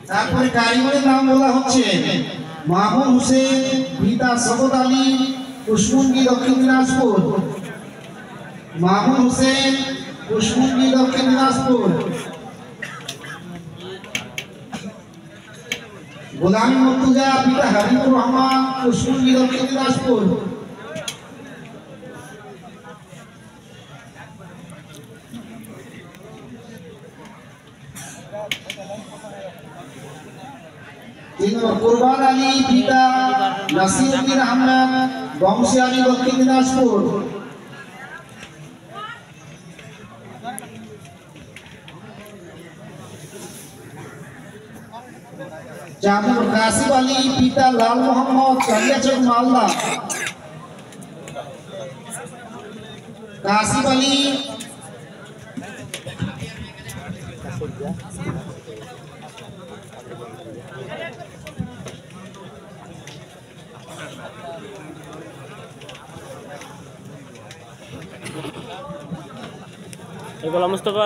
তারপরে কারিগরের নাম বলা হচ্ছে মাহমুদ হোসেন, পিতা শওকত আলী, কুশমুন্ডি, দক্ষিণ দিনাজপুর। মাহমুদ হোসেন, কুশমুন্ডি, দক্ষিণ দিনাজপুর। গোলামী মুর্তজা, পিতা হাবিবুর রহমান, কুশমুন্ডি, দক্ষিণ দিনাজপুর। কুরবান আলী, পিতা নাসিরউদ্দিন আহমেদ, বংশী আলী, দক্ষিণ দিনাজপুর। জামুর কাসিম আলী, পিতা লাল মোহাম্মদ, কালিয়াচক, মালদা। কাসিম আলী, গোলাম মুস্তফা।